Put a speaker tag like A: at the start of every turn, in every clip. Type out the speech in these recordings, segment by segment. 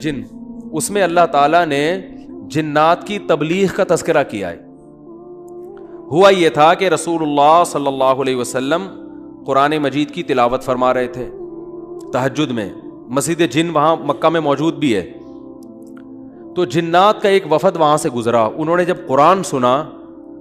A: جن، اس میں اللہ تعالیٰ نے جنات کی تبلیغ کا تذکرہ کیا ہے. ہوا یہ تھا کہ رسول اللہ صلی اللہ علیہ وسلم قرآن مجید کی تلاوت فرما رہے تھے تہجد میں. مسجد جن وہاں مکہ میں موجود بھی ہے. تو جنات کا ایک وفد وہاں سے گزرا. انہوں نے جب قرآن سنا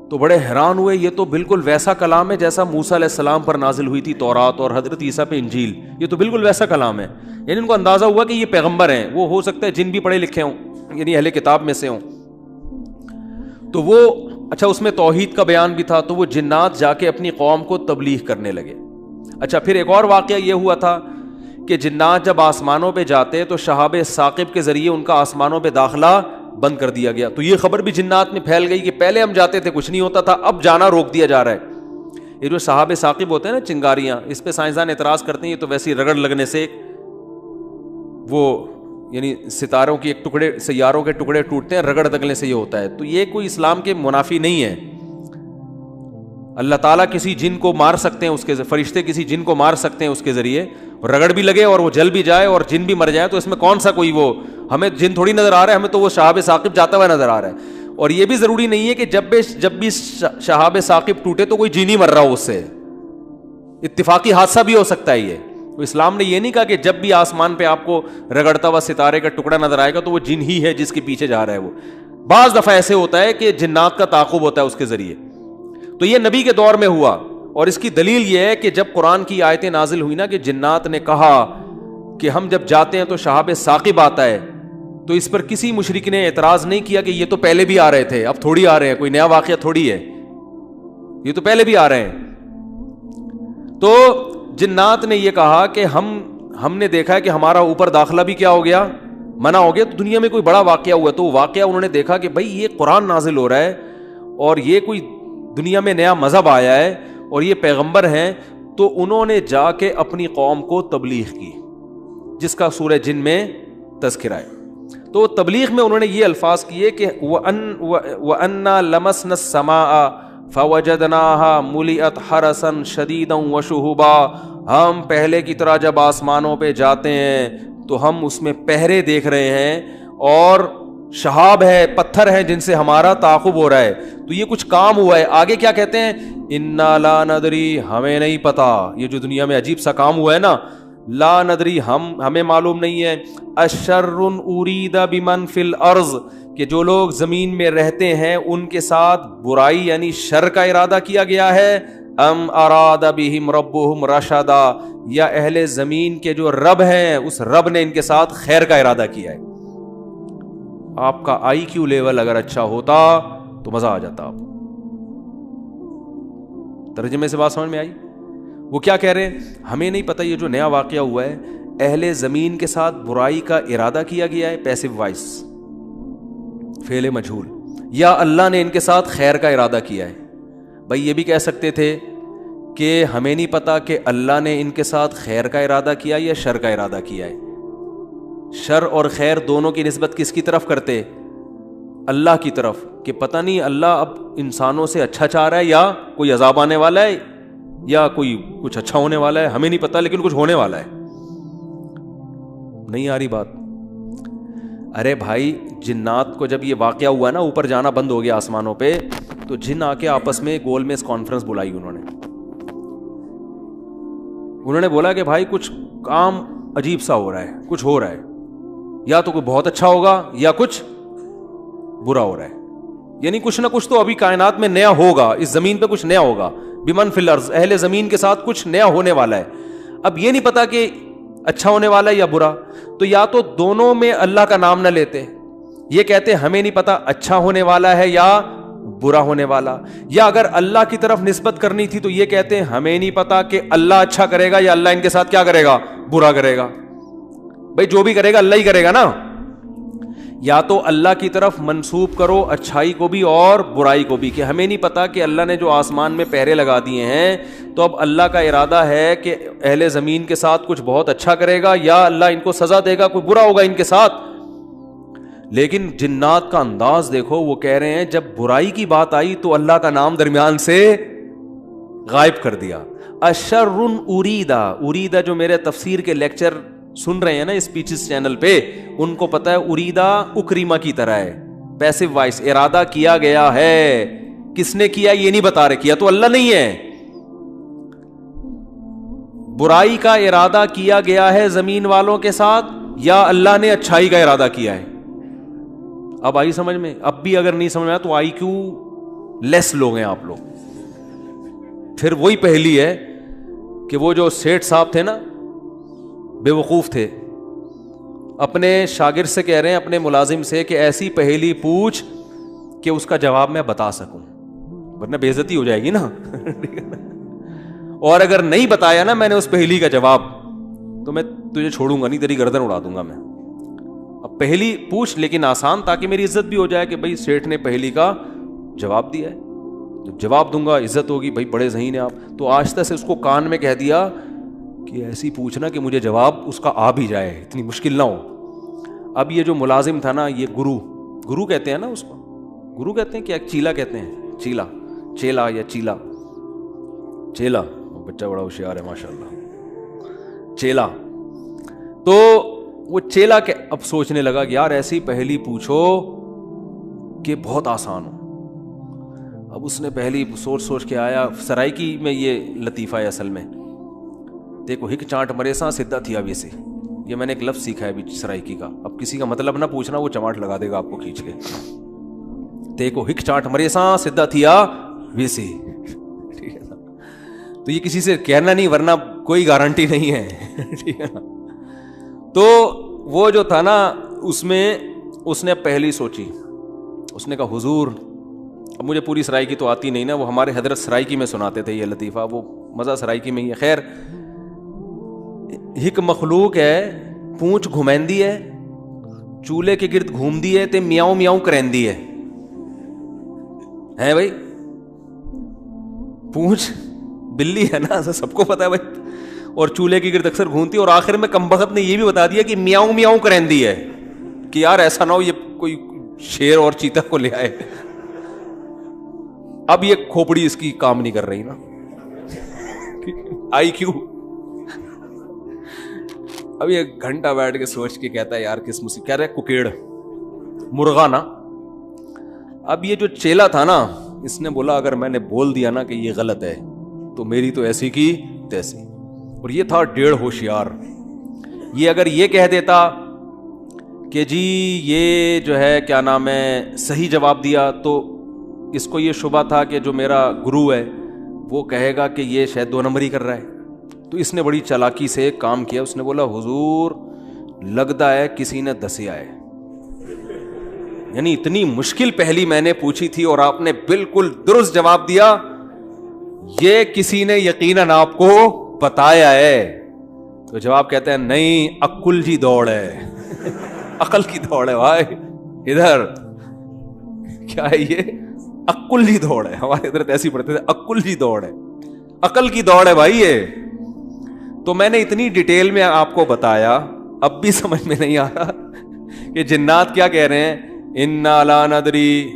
A: تو بڑے حیران ہوئے. یہ تو بالکل ویسا کلام ہے جیسا موسیٰ علیہ السلام پر نازل ہوئی تھی تورات اور حضرت عیسیٰ پہ انجیل. یہ تو بالکل ویسا کلام ہے. یعنی ان کو اندازہ ہوا کہ یہ پیغمبر ہیں. وہ ہو سکتا ہے جن بھی پڑھے لکھے ہوں, یعنی اہل کتاب میں سے ہوں. تو وہ اچھا اس میں توحید کا بیان بھی تھا. تو وہ جنات جا کے اپنی قوم کو تبلیغ کرنے لگے. اچھا پھر ایک اور واقعہ یہ ہوا تھا کہ جنات جب آسمانوں پہ جاتے تو شہاب ثاقب کے ذریعے ان کا آسمانوں پہ داخلہ بند کر دیا گیا. تو یہ خبر بھی جنات میں پھیل گئی کہ پہلے ہم جاتے تھے کچھ نہیں ہوتا تھا, اب جانا روک دیا جا رہا ہے. یہ جو شہاب ثاقب ہوتے ہیں نا, چنگاریاں, اس پہ سائنسدان اعتراض کرتے ہیں یہ تو ویسی رگڑ لگنے سے وہ یعنی ستاروں کی ایک ٹکڑے, سیاروں کے ٹکڑے ٹوٹتے ہیں, رگڑ لگنے سے یہ ہوتا ہے. تو یہ کوئی اسلام کے منافی نہیں ہے. اللہ تعالیٰ کسی جن کو مار سکتے ہیں, اس کے فرشتے کسی جن کو مار سکتے ہیں اس کے ذریعے, رگڑ بھی لگے اور وہ جل بھی جائے اور جن بھی مر جائے. تو اس میں کون سا کوئی وہ, ہمیں جن تھوڑی نظر آ رہا ہے, ہمیں تو وہ شہاب ثاقب جاتا ہوا نظر آ رہا ہے. اور یہ بھی ضروری نہیں ہے کہ جب بھی شہاب ثاقب ٹوٹے تو کوئی جن ہی مر رہا ہو, اس سے اتفاقی حادثہ بھی ہو سکتا ہے. یہ تو اسلام نے یہ نہیں کہا کہ جب بھی آسمان پہ آپ کو رگڑتا ہوا ستارے کا ٹکڑا نظر آئے گا تو وہ جن ہی ہے جس کے پیچھے جا رہا ہے. وہ بعض دفعہ ایسے ہوتا ہے کہ جنات کا تعاقب ہوتا ہے اس کے ذریعے. تو یہ نبی کے دور میں ہوا. اور اس کی دلیل یہ ہے کہ جب قرآن کی آیتیں نازل ہوئی نا کہ جنات نے کہا کہ ہم جب جاتے ہیں تو شہاب ثاقب آتا ہے, تو اس پر کسی مشرک نے اعتراض نہیں کیا کہ یہ تو پہلے بھی آ رہے تھے, اب تھوڑی آ رہے ہیں, کوئی نیا واقعہ تھوڑی ہے, یہ تو پہلے بھی آ رہے ہیں. تو جنات نے یہ کہا کہ ہم نے دیکھا ہے کہ ہمارا اوپر داخلہ بھی کیا ہو گیا, منع ہو گیا. تو دنیا میں کوئی بڑا واقعہ ہوا, تو واقعہ انہوں نے دیکھا کہ بھائی یہ قرآن نازل ہو رہا ہے اور یہ کوئی دنیا میں نیا مذہب آیا ہے اور یہ پیغمبر ہیں. تو انہوں نے جا کے اپنی قوم کو تبلیغ کی, جس کا سورہ جن میں تذکرہ ہے. تو تبلیغ میں انہوں نے یہ الفاظ کیے کہ وَأَنَّا لَمَسْنَا السَّمَاءَ فَوَجَدْنَاهَا مُلِئَتْ حَرَسًا شَدِيدًا وَشُهُبًا. ہم پہلے کی طرح جب آسمانوں پہ جاتے ہیں تو ہم اس میں پہرے دیکھ رہے ہیں اور شہاب ہے, پتھر ہیں جن سے ہمارا تعاقب ہو رہا ہے. تو یہ کچھ کام ہوا ہے. آگے کیا کہتے ہیں, اِنَّا لَا نَدْرِي, ہمیں نہیں پتا. یہ جو دنیا میں عجیب سا کام ہوا ہے نا, لا ندری, ہمیں معلوم نہیں ہے. اشر ارید بمن فی الارض, کہ جو لوگ زمین میں رہتے ہیں ان کے ساتھ برائی یعنی شر کا ارادہ کیا گیا ہے. ام اراد بہم ربہم رشدا, یا اہل زمین کے جو رب ہیں اس رب نے ان کے ساتھ خیر کا ارادہ کیا ہے. آپ کا آئی کیو لیول اگر اچھا ہوتا تو مزہ آ جاتا. آپ ترجمے سے بات سمجھ میں آئی؟ وہ کیا کہہ رہے ہیں, ہمیں نہیں پتہ یہ جو نیا واقعہ ہوا ہے, اہل زمین کے ساتھ برائی کا ارادہ کیا گیا ہے, پیسو وائس, فعل مجہول, یا اللہ نے ان کے ساتھ خیر کا ارادہ کیا ہے. بھائی یہ بھی کہہ سکتے تھے کہ ہمیں نہیں پتا کہ اللہ نے ان کے ساتھ خیر کا ارادہ کیا یا شر کا ارادہ کیا ہے. شر اور خیر دونوں کی نسبت کس کی طرف کرتے؟ اللہ کی طرف, کہ پتہ نہیں اللہ اب انسانوں سے اچھا چاہ رہا ہے یا کوئی عذاب آنے والا ہے یا کوئی کچھ اچھا ہونے والا ہے, ہمیں نہیں پتا لیکن کچھ ہونے والا ہے. نہیں آ رہی بات؟ ارے بھائی جنات کو جب یہ واقعہ ہوا نا, اوپر جانا بند ہو گیا آسمانوں پہ, تو جن آ کے آپس میں گول میں کانفرنس بلائی. انہوں نے بولا کہ بھائی کچھ کام عجیب سا ہو رہا ہے, کچھ ہو رہا ہے, یا تو کوئی بہت اچھا ہوگا یا کچھ برا ہو رہا ہے. یعنی کچھ نہ کچھ تو ابھی کائنات میں نیا ہوگا, اس زمین پہ کچھ نیا ہوگا. بمن فی الارض, اہل زمین کے ساتھ کچھ نیا ہونے والا ہے. اب یہ نہیں پتا کہ اچھا ہونے والا ہے یا برا. تو یا تو دونوں میں اللہ کا نام نہ لیتے, یہ کہتے ہمیں نہیں پتا اچھا ہونے والا ہے یا برا ہونے والا, یا اگر اللہ کی طرف نسبت کرنی تھی تو یہ کہتے ہمیں نہیں پتا کہ اللہ اچھا کرے گا یا اللہ ان کے ساتھ کیا کرے گا, برا کرے گا. بھائی جو بھی کرے گا اللہ ہی کرے گا نا. یا تو اللہ کی طرف منسوب کرو اچھائی کو بھی اور برائی کو بھی, کہ ہمیں نہیں پتا کہ اللہ نے جو آسمان میں پہرے لگا دیے ہیں تو اب اللہ کا ارادہ ہے کہ اہل زمین کے ساتھ کچھ بہت اچھا کرے گا یا اللہ ان کو سزا دے گا, کوئی برا ہوگا ان کے ساتھ. لیکن جنات کا انداز دیکھو, وہ کہہ رہے ہیں جب برائی کی بات آئی تو اللہ کا نام درمیان سے غائب کر دیا. اشر اریدا, اریدا جو میرے تفسیر کے لیکچر سن رہے ہیں نا اسپیچز چینل پہ, ان کو پتا ہے اریدا اکریما کی طرح ہے, پیسو وائس, ارادہ کیا گیا ہے. کس نے کیا یہ نہیں بتا رہے, کیا تو اللہ نہیں ہے. برائی کا ارادہ کیا گیا ہے زمین والوں کے ساتھ, یا اللہ نے اچھائی کا ارادہ کیا ہے؟ اب آئی سمجھ میں؟ اب بھی اگر نہیں سمجھ میں آیا تو آئی کیو لیس لوگ ہیں آپ لوگ. پھر وہی پہلی ہے کہ وہ جو سیٹھ صاحب تھے نا, بے وقوف تھے, اپنے شاگرد سے کہہ رہے ہیں, اپنے ملازم سے, کہ ایسی پہلی پوچھ کہ اس کا جواب میں بتا سکوں, ورنہ بے عزتی ہو جائے گی نا. اور اگر نہیں بتایا نا میں نے اس پہلی کا جواب, تو میں تجھے چھوڑوں گا نہیں, تیری گردن اڑا دوں گا میں. اب پہلی پوچھ لیکن آسان, تاکہ میری عزت بھی ہو جائے کہ بھائی سیٹھ نے پہلی کا جواب دیا ہے, جب جواب دوں گا عزت ہوگی, بھائی بڑے ذہین ہیں آپ. تو آہستہ سے اس کو کان میں کہہ دیا کہ ایسی پوچھنا کہ مجھے جواب اس کا آ بھی جائے, اتنی مشکل نہ ہو. اب یہ جو ملازم تھا نا, یہ گرو کہتے ہیں نا اس کو, گرو کہتے ہیں, کیا چیلا کہتے ہیں, چیلا یا چیلا, بچہ بڑا ہوشیار ہے ماشاء اللہ, چیلا. تو وہ چیلا اب سوچنے لگا کہ یار ایسی پہلی پوچھو کہ بہت آسان ہو. اب اس نے پہلی سوچ کے آیا. سرائکی میں یہ لطیفہ ہے اصل میں, دیکھو ہک چانٹ مرے سا سدھا تھیا ویسے, یہ میں نے ایک لفظ سیکھا ہے ابھی سرائکی کا. اب کسی کا مطلب نہ پوچھنا, وہ چماٹ لگا دے گا آپ کو کھینچ کے. دیکھو ہک چانٹ مرے سا سدھا تھیا ویسے, ٹھیک ہے نا. تو یہ کسی سے کہنا نہیں, ورنہ کوئی گارنٹی نہیں ہے, ٹھیک ہے نا. تو وہ جو تھا نا, اس میں اس نے پہلی سوچی, اس نے کہا حضور, اب مجھے پوری سرائکی تو آتی نہیں نا, وہ ہمارے حضرت سرائکی میں سناتے تھے یہ لطیفہ, وہ مزہ سرائکی میں ہی ہے. خیر, ہک مخلوق ہے, پونچھ گھمیندی ہے, چولہے کے گرد گھومدی ہے, تے میاؤں میاؤں کرندی ہے بھائی. پونچھ بلی ہے نا, سب کو پتا ہے بھائی, اور چولہے کے گرد اکثر گھومتی ہے, اور آخر میں کمبخت نے یہ بھی بتا دیا کہ میاؤں میاؤں کرندی ہے, کہ یار ایسا نہ ہو یہ کوئی شیر اور چیتا کو لے آئے. اب یہ کھوپڑی اس کی کام نہیں کر رہی نا, آئی کیوں. اب یہ گھنٹہ بیٹھ کے سوچ کے کہتا ہے یار کس مصیبت, کہہ رہے ککیڑ مرغا نا. اب یہ جو چیلا تھا نا, اس نے بولا اگر میں نے بول دیا نا کہ یہ غلط ہے تو میری تو ایسی کی تیسی. اور یہ تھا 1.5 ہوشیار. یہ اگر یہ کہہ دیتا کہ جی یہ جو ہے کیا نام ہے صحیح جواب دیا, تو اس کو یہ شبہ تھا کہ جو میرا گرو ہے وہ کہے گا کہ یہ شاید 2 نمبری کر رہا ہے. تو اس نے بڑی چالاکی سے کام کیا, اس نے بولا حضور لگتا ہے کسی نے دسیا ہے, یعنی اتنی مشکل پہلی میں نے پوچھی تھی اور آپ نے بالکل درست جواب دیا, یہ کسی نے یقیناً آپ کو بتایا ہے. تو جواب کہتے ہیں نہیں, عقل جی دوڑ ہے, عقل کی دوڑ ہے بھائی, ادھر کیا ہے یہ عقل جی دوڑ ہے. ہمارے ادھر ایسی پڑھتے تھے, عقل جی دوڑ ہے, عقل کی دوڑ ہے بھائی یہ. تو میں نے اتنی ڈیٹیل میں آپ کو بتایا, اب بھی سمجھ میں نہیں آ رہا کہ جنات کیا کہہ رہے ہیں, انا لا ندری.